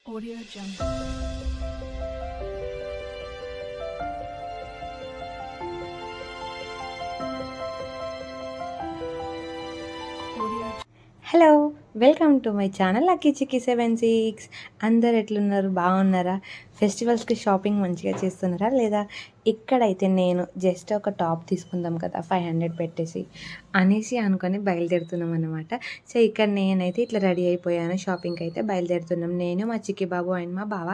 Audio Jungle. Audio. Hello! Welcome to my channel lucky chikki 76. అందరు ఎట్లున్నారు? బాగున్నారా? ఫెస్టివల్స్‌కి షాపింగ్ మంచిగా చేస్తున్నారా? లేదా? ఇక్కడైతే నేను జస్ట్ ఒక టాప్ తీసుకుందాం కదా 500 పెట్టేసి అనేసి అనుకొని బయలుదేరుతున్నాం అనమాట. సో, ఇక్కడ నేనైతే ఇట్లా రెడీ అయిపోయాను. షాపింగ్‌కి అయితే బయలుదేరుతున్నాం. నేను, మా చిట్టి బాబు అండ్ మా బావ.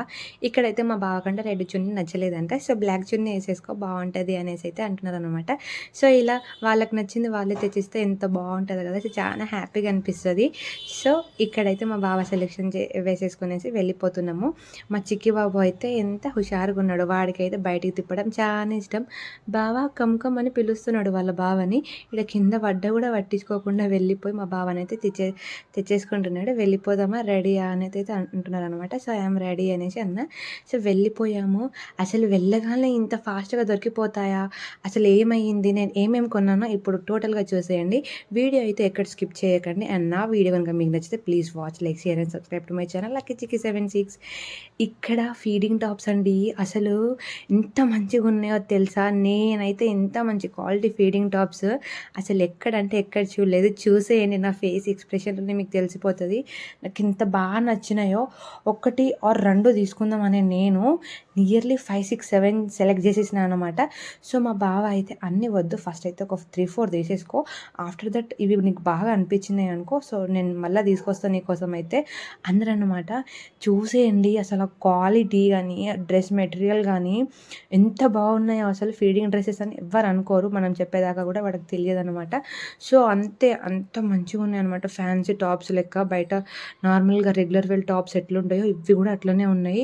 ఇక్కడైతే మా బావ కంటే రెడ్ చున్నీ నచ్చలేదంట. సో, బ్లాక్ చున్నీ ఏసేసుకో బాగుంటది అనేసి అయితే అంటున్నారనమాట. సో, ఇలా వాళ్ళకి నచ్చింది వాళ్ళే తెచ్చిస్తే ఎంత బాగుంటది కదా! సో, చాలా హ్యాపీగా అనిపిస్తది. సో, ఇక్కడైతే మా బావ సెలెక్షన్ వేసేసుకునేసి వెళ్ళిపోతున్నాము. మా చిట్టి బాబు అయితే ఎంత హుషారుగా ఉన్నాడో, వాడికైతే బయటికి తిప్పడం చాలా ఇష్టం. బావ కమ్ కమ్ అని పిలుస్తున్నాడు వాళ్ళ బావని. ఈడ కింద పడ్డ కూడా పట్టించుకోకుండా వెళ్ళిపోయి మా బావనైతే తెచ్చేసుకుంటున్నాడు. వెళ్ళిపోదామా రెడీయా అనేది అయితే అంటున్నారనమాట. సో, ఐయామ్ రెడీ అనేసి అన్నా. సో, వెళ్ళిపోయాము. అసలు వెళ్ళగానే ఇంత ఫాస్ట్‌గా దొరికిపోతాయా? అసలు ఏమయ్యింది? నేను ఏమేమి కొన్నానో ఇప్పుడు టోటల్‌గా చూసేయండి. వీడియో అయితే ఎక్కడ స్కిప్ చేయకండి. అండ్ నా వీడియో కనుక మీకు నచ్చితే please watch, like, share and subscribe to my channel lucky chikki 76. ఇక్కడ ఫీడింగ్ టాప్స్ అండి. అసలు ఎంత మంచిగా ఉన్నాయో తెలుసా? నేనైతే ఎంత మంచి క్వాలిటీ ఫీడింగ్ టాప్స్ అసలు ఎక్కడంటే ఎక్కడ చూడలేదు. చూసేయండి, నా ఫేస్ ఎక్స్ప్రెషన్‌లోనే మీకు తెలిసిపోతది. నాకు ఎంత బాగా నచ్చినాయో. 1 ఆర్ 2 తీసుకుందామని నేను నియర్లీ 5, 6, 7 సెలెక్ట్ చేసేసినా అనమాట. సో, మా బావ అయితే అన్నీ వద్దు, ఫస్ట్ అయితే ఒక 3, 4 తీసేసుకో, ఆఫ్టర్ దట్ ఇవి నీకు బాగా అనిపించినాయి అనుకో, సో నేను మళ్ళీ తీసుకొస్తాను నీకోసం అయితే అందరన్నమాట. చూసేయండి అసలు క్వాలిటీ కానీ, డ్రెస్ మెటీరియల్ కానీ ఎంత బాగున్నాయో. అసలు ఫీడింగ్ డ్రెస్సెస్ అని ఎవ్వరు అనుకోరు, మనం చెప్పేదాకా కూడా వాడికి తెలియదు అనమాట. సో, అంత మంచిగా ఉన్నాయి అనమాట. ఫ్యాన్సీ టాప్స్ లెక్క బయట నార్మల్గా రెగ్యులర్ వేర్ టాప్స్ ఎట్లుంటాయో ఇవి కూడా అట్లనే ఉన్నాయి.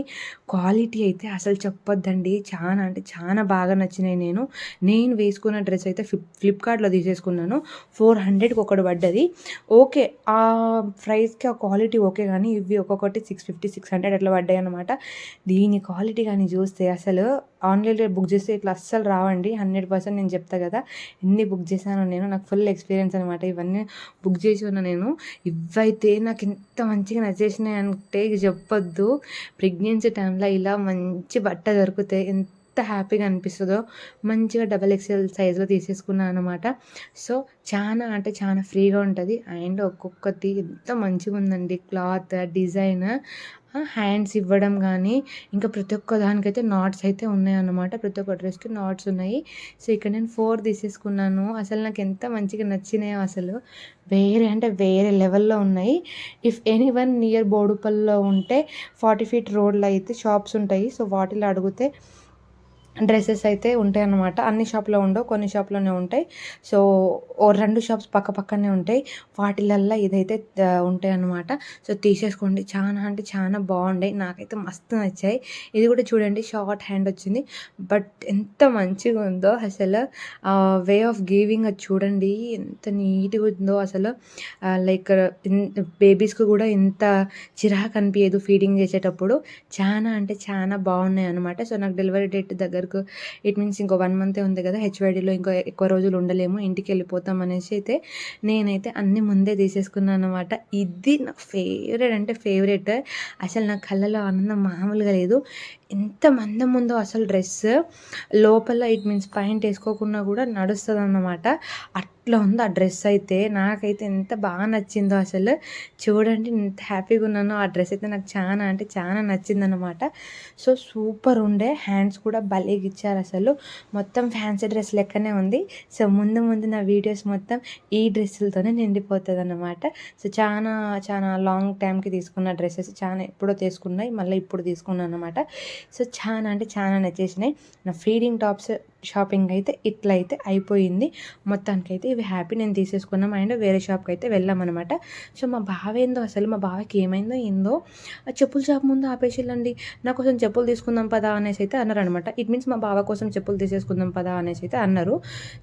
క్వాలిటీ అయితే అసలు చెప్పొద్దండి. చాలా అంటే చాలా బాగా నచ్చినాయి. నేను వేసుకున్న డ్రెస్ అయితే ఫ్లిప్కార్ట్‌లో తీసేసుకున్నాను. 400కి ఒకటి పడ్డది. ఓకే, ఆ ప్రైస్‌కి ఆ క్వాలిటీ ఓకే, కానీ ఇవి ఒక్కొక్కటి 650, 600 అట్లా పడ్డాయి అనమాట. దీని క్వాలిటీ కానీ చూస్తే అసలు ఆన్లైన్‌లో బుక్ చేస్తే ఇట్లా అస్సలు రావండి. 100% నేను చెప్తా కదా! ఎన్ని బుక్ చేశానో నేను, నాకు ఫుల్ ఎక్స్పీరియన్స్ అనమాట. ఇవన్నీ బుక్ చేసి ఉన్నా నేను. ఇవైతే నాకు ఎంత మంచిగా నచ్చేసినాయి అంటే ఇక చెప్పొద్దు. ప్రెగ్నెన్సీ టైంలో ఇలా మంచి బట్ట దొరికితే ఎంత హ్యాపీగా అనిపిస్తుందో. మంచిగా డబల్ ఎక్స్ఎల్ సైజ్లో తీసేసుకున్నాను అనమాట. సో, చాలా అంటే చాలా ఫ్రీగా ఉంటుంది. అండ్ ఒక్కొక్కటి ఎంత మంచిగా ఉందండి, క్లాత్ డిజైన్, హ్యాండ్స్ ఇవ్వడం కానీ, ఇంకా ప్రతి ఒక్క దానికైతే నాట్స్ అయితే ఉన్నాయన్నమాట. ప్రతి ఒక్క డ్రెస్కి నాట్స్ ఉన్నాయి. సో, ఇక్కడ నేను 4 తీసేసుకున్నాను. అసలు నాకు ఎంత మంచిగా నచ్చినాయో అసలు. వేరే అంటే వేరే లెవెల్‌లో ఉన్నాయి. ఇఫ్ ఎనీవన్ నియర్ బోడుపల్లిలో ఉంటే 40 ఫీట్ రోడ్‌లో అయితే షాప్స్ ఉంటాయి. సో, వాటిలో అడిగితే డ్రెసెస్ అయితే ఉంటాయన్నమాట. అన్ని షాప్‌లో ఉండవు, కొన్ని షాప్‌లోనే ఉంటాయి. సో, ఓ 2 షాప్స్ పక్కనే ఉంటాయి. వాటిలల్లో ఇదైతే ఉంటాయన్నమాట. సో, తీసేసుకోండి. చాలా అంటే చాలా బాగున్నాయి. నాకైతే మస్తు నచ్చాయి. ఇది కూడా చూడండి, షార్ట్ హ్యాండ్ వచ్చింది. బట్ ఎంత మంచిగా ఉందో అసలు. వే ఆఫ్ గివింగ్ అది చూడండి ఎంత నీట్‌గా ఉందో అసలు. లైక్ బేబీస్‌కి కూడా ఎంత చిరాకు అనిపియదు ఫీడింగ్ చేసేటప్పుడు. చాలా అంటే చాలా బాగున్నాయి అనమాట. సో, నాకు డెలివరీ డేట్ దగ్గరకు, ఇట్ మీన్స్ ఇంకో 1 మంతే ఉంది కదా! హెచ్‌వైడీలో ఇంకో ఎక్కువ రోజులు ఉండలేము, ఇంటికి వెళ్ళిపోతాం అనేసి అయితే నేనైతే అన్నీ ముందే తీసేసుకున్నాను అనమాట. ఇది నా ఫేవరెట్ అంటే ఫేవరెట్. అసలు నా కళ్ళలో ఆనందం మామూలుగా లేదు. ఎంత మందం ఉందో అసలు డ్రెస్. లోపల ఇట్ మీన్స్ పాయింట్ వేసుకోకుండా కూడా నడుస్తుందన్నమాట. అట్లా ఉంది ఆ డ్రెస్ అయితే. నాకైతే ఎంత బాగా నచ్చిందో అసలు. చూడండి ఎంత హ్యాపీగా ఉన్నానో. ఆ డ్రెస్ అయితే నాకు చాలా అంటే చాలా నచ్చిందనమాట. సో, సూపర్ ఉండే. హ్యాండ్స్ కూడా భలేగా ఇచ్చారు అసలు. మొత్తం ఫ్యాన్సీ డ్రెస్ లెక్కనే ఉంది. సో, ముందు నా వీడియోస్ మొత్తం ఈ డ్రెస్సులతోనే నిండిపోతుందన్నమాట. సో, చాలా లాంగ్ టైంకి తీసుకున్న డ్రెస్సెస్, చాలా ఎప్పుడో తీసుకున్నాయి, మళ్ళీ ఇప్పుడు తీసుకున్నాను అనమాట. సో, చాలా అంటే చాలా నచ్చేసినాయి. నా ఫీడింగ్ టాప్స్ షాపింగ్ అయితే ఇట్లా అయితే అయిపోయింది. మొత్తానికైతే ఇవి హ్యాపీ నేను తీసేసుకున్నాం. అండ్ వేరే షాప్కి అయితే వెళ్ళామన్నమాట. సో, మా బావ ఏందో అసలు, మా బావకి ఏమైందో ఏందో, ఆ చెప్పుల షాప్ ముందు ఆపేసిల్లండి. నా కోసం చెప్పులు తీసుకుందాం పదా అనేసి అయితే అన్నారనమాట. ఇట్ మీన్స్ మా బావ కోసం చెప్పులు తీసేసుకుందాం పదా అనేసి అయితే అన్నారు.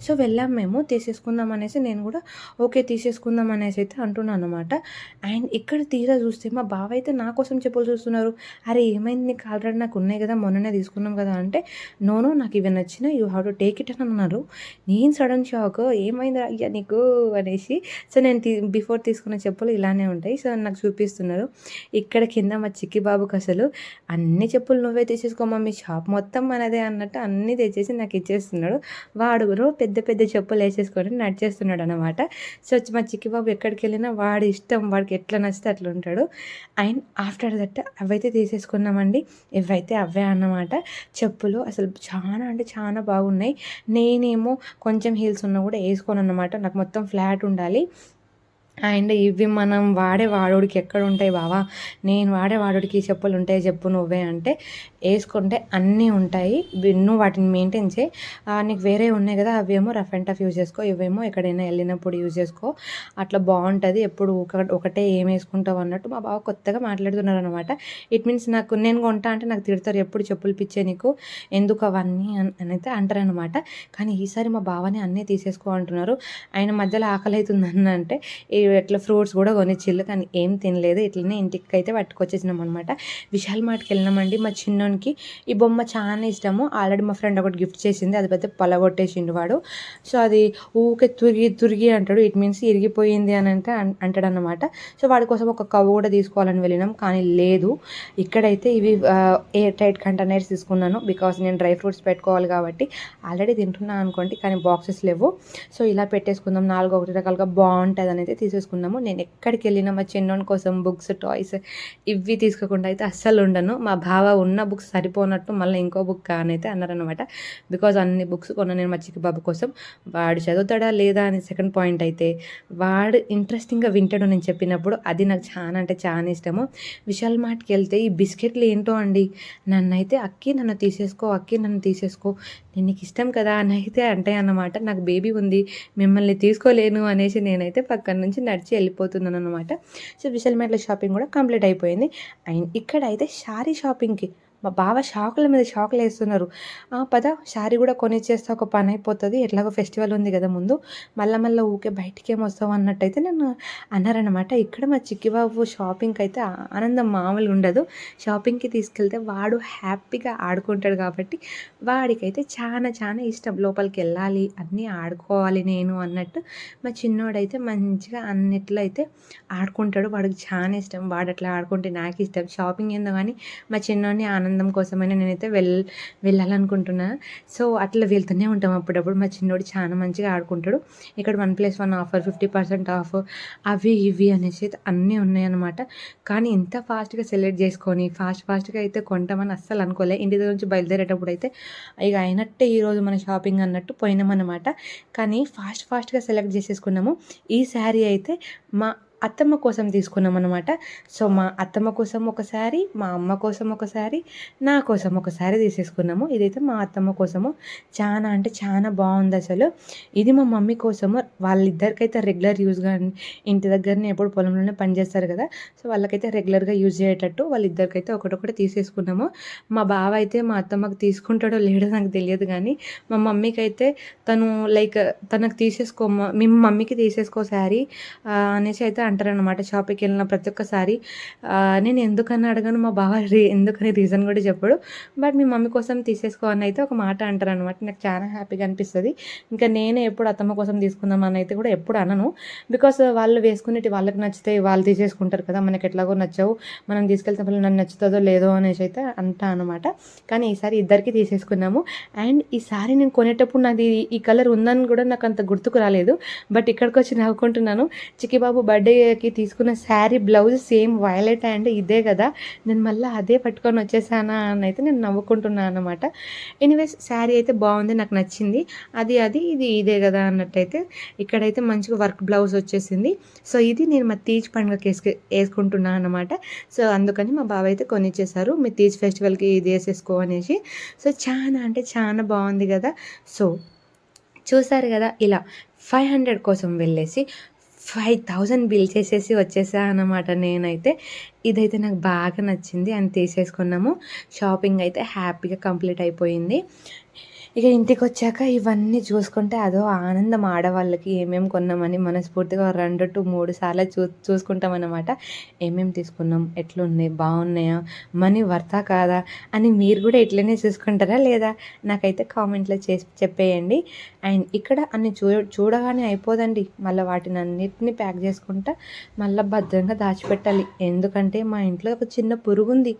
సో, వెళ్ళాం మేము, తీసేసుకుందాం అనేసి నేను కూడా ఓకే తీసేసుకుందాం అనేసి అయితే అంటున్నాను అనమాట. అండ్ ఇక్కడ తీరా చూస్తే మా బావ అయితే నా కోసం చెప్పులు చూస్తున్నారు. అరే ఏమైంది నీకు, ఆల్రెడీ నాకు ఉన్నాయి కదా, మొన్ననే తీసుకున్నాం కదా అంటే, నో నాకు ఇవి నచ్చినాయి, you have to take it అని అన్నారు. నేను సడన్ షాక్, ఏమైందిరా అయ్యా నీకు అనేసి. సో నేను బిఫోర్ తీసుకున్న చెప్పులు ఇలానే ఉంటాయి. సో నాకు చూపిస్తున్నారు. ఇక్కడ కింద మా చిక్కి బాబుకి అసలు అన్ని చెప్పులు నువ్వే తీసేసుకో మమ్మీ, షాప్ మొత్తం మనదే అన్నట్టు అన్నీ తెచ్చేసి నాకు ఇచ్చేస్తున్నాడు. వాడు కూడా పెద్ద పెద్ద చెప్పులు వేసేసుకొని నడిచేస్తున్నాడు అనమాట. సో మా చిక్కి బాబు ఎక్కడికి వెళ్ళినా వాడి ఇష్టం, వాడికి ఎట్లా నచ్చితే అట్లా ఉంటాడు. అండ్ ఆఫ్టర్ దట్ అవైతే తీసేసుకున్నామండి. ఇవైతే అవే అన్నమాట చెప్పులు. అసలు చాలా అంటే చాలా బాగున్నాయి. నేనేమో కొంచెం హీల్స్ ఉన్నా కూడా వేసుకోను అన్నమాట. నాకు మొత్తం ఫ్లాట్ ఉండాలి. అండ్ ఇవి మనం వాడే వాడోడికి ఎక్కడ ఉంటాయి బావా, నేను వాడే వాడోడికి చెప్పులు ఉంటాయి చెప్పు నువ్వే అంటే, వేసుకుంటే అన్నీ ఉంటాయి, నువ్వు వాటిని మెయింటైన్ చేయి. నీకు వేరే ఉన్నాయి కదా అవేమో రఫ్ అండ్ టఫ్ యూజ్ చేసుకో, ఇవేమో ఎక్కడైనా వెళ్ళినప్పుడు యూజ్ చేసుకో, అట్లా బాగుంటుంది. ఎప్పుడు ఒకటే ఏం వేసుకుంటావు అన్నట్టు మా బావ కొత్తగా మాట్లాడుతున్నారు అనమాట. ఇట్ మీన్స్ నేను కొంటా అంటే నాకు తిడతారు, ఎప్పుడు చెప్పులు పిచ్చే నీకు, ఎందుకు అవన్నీ అని అయితే అంటారనమాట. కానీ ఈసారి మా బావని అన్నీ తీసేసుకో అంటున్నారు. ఆయన మధ్యలో ఆకలి అవుతుంది అంటే ఇట్లా ఫ్రూట్స్ కూడా కొనిచ్చిల్లు, కానీ ఏం తినలేదు. ఇట్లనే ఇంటికి అయితే పట్టుకొచ్చేసినాం అనమాట. విశాల్ మార్ట్కి వెళ్ళినామండి. మా చిన్నోనికి ఈ బొమ్మ చాలా ఇష్టము. ఆల్రెడీ మా ఫ్రెండ్ ఒకటి గిఫ్ట్ చేసింది, అది పెద్ద పలగొట్టేసిండు వాడు. సో అది ఊకే తురిగి అంటాడు, ఇట్ మీన్స్ ఇరిగిపోయింది అని అంటాడు అనమాట. సో వాడి కోసం ఒక కవ్వు కూడా తీసుకోవాలని వెళ్ళినాం, కానీ లేదు. ఇక్కడైతే ఇవి ఎయిర్ టైట్ కంటైనర్స్ తీసుకున్నాను, బికాస్ నేను డ్రై ఫ్రూట్స్ పెట్టుకోవాలి కాబట్టి. ఆల్రెడీ తింటున్నాను అనుకోండి, కానీ బాక్సెస్ లేవు. సో ఇలా పెట్టేసుకుందాం, 4 రకాలుగా బాగుంటుంది అని అయితే తీసేసుకున్నాము. నేను ఎక్కడికి వెళ్ళినా మా చిన్నోని కోసం బుక్స్, టాయ్స్ ఇవి తీసుకోకుండా అయితే అస్సలు ఉండను. మా బావ ఉన్న బుక్స్ సరిపోనట్టు మళ్ళీ ఇంకో బుక్ అని అయితే అన్నారనమాట. బికాజ్ అన్ని బుక్స్ కొన్నాను నేను మా చిక్కి బాబు కోసం. వాడు చదువుతాడా లేదా అని సెకండ్ పాయింట్ అయితే, వాడు ఇంట్రెస్టింగ్గా వింటాడు నేను చెప్పినప్పుడు, అది నాకు చాలా అంటే చాలా ఇష్టము. విశాల్ మార్ట్కి వెళ్తే ఈ బిస్కెట్లు ఏంటో అండి, నన్నైతే నన్ను తీసేసుకో, నేను నీకు ఇష్టం కదా అని అయితే అంటాయి అన్నమాట. నాకు బేబీ ఉంది, మిమ్మల్ని తీసుకోలేను అనేసి నేనైతే పక్కన నుంచి నడిచి వెళ్ళిపోతున్నాను అనమాట. సో విశాల్ మార్ట్లో షాపింగ్ కూడా కంప్లీట్ అయిపోయింది. అండ్ ఇక్కడైతే శారీ షాపింగ్కి మా బావ షాకుల మీద షాకులు వేస్తున్నారు. పద శారీ కూడా కొనిచ్చేస్తే ఒక పని అయిపోతుంది, ఎట్లాగో ఫెస్టివల్ ఉంది కదా ముందు, మళ్ళీ ఊకే బయటికి ఏమొస్తావు అన్నట్టయితే నన్ను అన్నారనమాట. ఇక్కడ మా చిక్కి బాబు షాపింగ్కి అయితే ఆనందం మామూలుగా ఉండదు. షాపింగ్కి తీసుకెళ్తే వాడు హ్యాపీగా ఆడుకుంటాడు కాబట్టి వాడికైతే చాలా చాలా ఇష్టం, లోపలికి వెళ్ళాలి, అన్నీ ఆడుకోవాలి నేను అన్నట్టు. మా చిన్నోడైతే మంచిగా అన్నిట్లో అయితే ఆడుకుంటాడు, వాడికి చాలా ఇష్టం. వాడు అట్లా ఆడుకుంటే నాకు ఇష్టం. షాపింగ్ ఏందో కానీ మా చిన్నోడిని ఆనందం కోసమైనా నేనైతే వెళ్ళాలనుకుంటున్నా. సో అట్లా వెళ్తూనే ఉంటాం అప్పుడప్పుడు. మా చిన్నోడు చాలా మంచిగా ఆడుకుంటాడు. ఇక్కడ 1+1 ఆఫర్, 50% ఆఫ్, అవి ఇవి అనేసి అయితే అన్నీ ఉన్నాయన్నమాట. కానీ ఇంత ఫాస్ట్గా సెలెక్ట్ చేసుకొని ఫాస్ట్గా అయితే కొంటామని అస్సలు అనుకోలే. ఇంటి దగ్గర నుంచి బయలుదేరేటప్పుడు అయితే ఇక అయినట్టే ఈరోజు మన షాపింగ్ అన్నట్టు పోయినామన్నమాట. కానీ ఫాస్ట్గా సెలెక్ట్ చేసేసుకున్నాము. ఈ శారీ అయితే మా అత్తమ్మ కోసం తీసుకున్నాం అనమాట. సో మా అత్తమ్మ కోసం ఒక శారీ, మా అమ్మ కోసం ఒక శారీ, నా కోసం ఒక శారీ తీసేసుకున్నాము. ఇదైతే మా అత్తమ్మ కోసము. చాలా అంటే చాలా బాగుంది అసలు. ఇది మా మమ్మీ కోసము, వాళ్ళిద్దరికైతే రెగ్యులర్ యూజ్గా, ఇంటి దగ్గరనే ఎప్పుడు పొలంలోనే పనిచేస్తారు కదా, సో వాళ్ళకైతే రెగ్యులర్గా యూజ్ అయ్యేటట్టు వాళ్ళిద్దరికైతే ఒకటొకటి తీసేసుకున్నాము. మా బావ అయితే మా అత్తమ్మకి తీసుకుంటాడో లేడో నాకు తెలియదు, కానీ మా మమ్మీకి అయితే తనకు తీసేసుకో, మీ మమ్మీకి తీసేసుకో శారీ అనేసి అయితే అంటారనమాట. షాపింగ్కి వెళ్ళిన ప్రతి ఒక్కసారి నేను ఎందుకని అడగను, మా బావ ఎందుకని రీజన్ కూడా చెప్పడు, బట్ మీ మమ్మీ కోసం తీసేసుకో అని అయితే ఒక మాట అంటారనమాట. నాకు చాలా హ్యాపీగా అనిపిస్తుంది. ఇంకా నేనే ఎప్పుడు అత్తమ్మ కోసం తీసుకుందామని అయితే కూడా ఎప్పుడు అనను, బికాస్ వాళ్ళు వేసుకునేటి వాళ్ళకి నచ్చితే వాళ్ళు తీసేసుకుంటారు కదా, మనకి ఎట్లాగో నచ్చవు, మనం తీసుకెళ్తే మళ్ళీ నన్ను నచ్చుతుందో లేదో అనేసి అయితే అంటా అనమాట. కానీ ఈసారి ఇద్దరికి తీసేసుకున్నాము. అండ్ ఈసారి నేను కొనేటప్పుడు నాది ఈ కలర్ ఉందని కూడా నాకు అంత గుర్తుకు రాలేదు, బట్ ఇక్కడికి వచ్చి నవ్వుకుంటున్నాను. చిక్కిబాబు బర్త్డేకి తీసుకున్న sari blouse same violet and ఇదే కదా, నేను మళ్ళీ అదే పట్టుకొని వచ్చేసానా అని అయితే నేను నవ్వుకుంటున్నాను అనమాట. ఎనీవేస్ శారీ అయితే బాగుంది, నాకు నచ్చింది. ఇది ఇదే కదా అన్నట్టయితే ఇక్కడైతే మంచిగా వర్క్ బ్లౌజ్ వచ్చేసింది. సో ఇది నేను మా తీజ్ పండుగకి వేసుకుంటున్నాను అనమాట. సో అందుకని మా బావ అయితే కొనిచ్చేసారు, మీ తీజ్ ఫెస్టివల్కి ఇది వేసేసుకో అనేసి. సో చాలా అంటే చాలా బాగుంది కదా. సో చూసారు కదా, ఇలా 500 కోసం వెళ్ళేసి 5000 బిల్ చేసేసి వచ్చేసా అన్నమాట నేనైతే. ఇదైతే నాకు బాగా నచ్చింది అని తీసేసుకున్నాము. షాపింగ్ అయితే హ్యాపీగా కంప్లీట్ అయిపోయింది. ఇక ఇంటికొచ్చాక ఇవన్నీ చూసుకుంటే అదో ఆనందం. ఆడవాళ్ళకి ఏమేమి కొన్నామని మనస్ఫూర్తిగా 2-3 సార్లు చూసుకుంటామన్నమాట. ఏమేమి తీసుకున్నాం, ఎట్లున్నాయి, బాగున్నాయా, మనీ వర్తా కాదా అని మీరు కూడా ఇట్లనే చూసుకుంటారా లేదా? నాకైతే కామెంట్లో చేసి చెప్పేయండి. అండ్ ఇక్కడ అన్ని చూడగానే అయిపోదండి. మళ్ళీ వాటిని అన్నిటిని ప్యాక్ చేసుకుంటా మళ్ళీ భద్రంగా దాచిపెట్టాలి. ఎందుకంటే మా ఇంట్లో ఒక చిన్న పురుగుంది.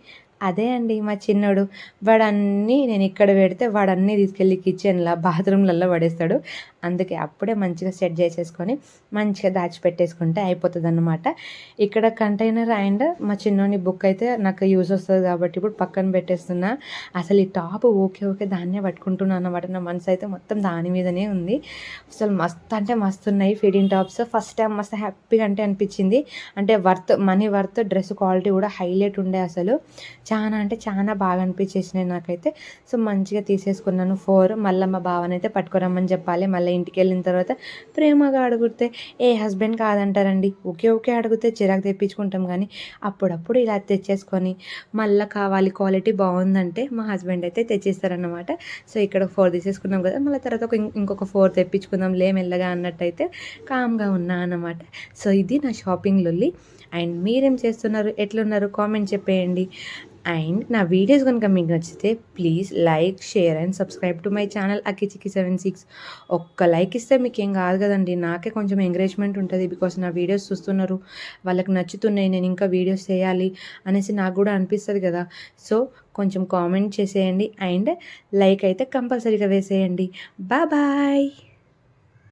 అదే అండి మా చిన్నోడు. వాడన్నీ నేను ఇక్కడ పెడితే వాడన్నీ తీసుకెళ్ళి కిచెన్‌లో, బాత్రూమ్‌లలో పడేస్తాడు. అందుకే అప్పుడే మంచిగా సెట్ చేసేసుకొని మంచిగా దాచిపెట్టేసుకుంటే అయిపోతుందన్నమాట. ఇక్కడ కంటైనర్ అండ్ మా చిన్నోని బుక్ అయితే నాకు యూజ్ వస్తుంది కాబట్టి ఇప్పుడు పక్కన పెట్టేస్తున్నా. అసలు ఈ టాప్ ఓకే దాన్నే పట్టుకుంటున్నాను అన్నమాట. నా మనసు అయితే మొత్తం దాని మీదనే ఉంది. అసలు మస్తు అంటే మస్తు ఉన్నాయి ఫిట్టింగ్ టాప్స్. ఫస్ట్ టైం మస్తు హ్యాపీగా అనిపించింది. అంటే మనీ వర్త్, డ్రెస్ క్వాలిటీ కూడా హైలైట్ ఉండే అసలు. చాలా అంటే చాలా బాగా అనిపించేసినాయి నాకైతే. సో మంచిగా తీసేసుకున్నాను 4. మళ్ళీ మా బావనైతే పట్టుకురమ్మని చెప్పాలి. మళ్ళీ ఇంటికి వెళ్ళిన తర్వాత ప్రేమగా అడిగితే ఏ హస్బెండ్ కాదంటారండి. ఓకే అడిగితే చిరాకు తెప్పించుకుంటాం, కానీ అప్పుడప్పుడు ఇలా తెచ్చేసుకొని మళ్ళీ కావాలి క్వాలిటీ బాగుందంటే మా హస్బెండ్ అయితే తెచ్చిస్తారనమాట. సో ఇక్కడ 4 తీసేసుకున్నాం కదా, మళ్ళీ తర్వాత ఇంకొక 4 తెప్పించుకుందాం మెల్లగా అన్నట్టయితే కామ్గా ఉన్నా అన్నమాట. సో ఇది నా షాపింగ్ లొల్లి. అండ్ మీరేం చేస్తున్నారు, ఎట్లున్నారు కామెంట్ చెప్పేయండి. అండ్ నా వీడియోస్ కనుక మీకు నచ్చితే please like, share and subscribe to my channel AkiChiki76. ఒక్క లైక్ ఇస్తే మీకు ఏం కాదు కదండి, నాకే కొంచెం ఎంకరేజ్మెంట్ ఉంటుంది. బికాస్ నా వీడియోస్ చూస్తున్నారు, వాళ్ళకి నచ్చుతున్నాయి, నేను ఇంకా వీడియోస్ చేయాలి అనేసి నాకు కూడా అనిపిస్తుంది కదా. సో కొంచెం కామెంట్ చేసేయండి అండ్ లైక్ అయితే కంపల్సరీగా వేసేయండి. బాయ్.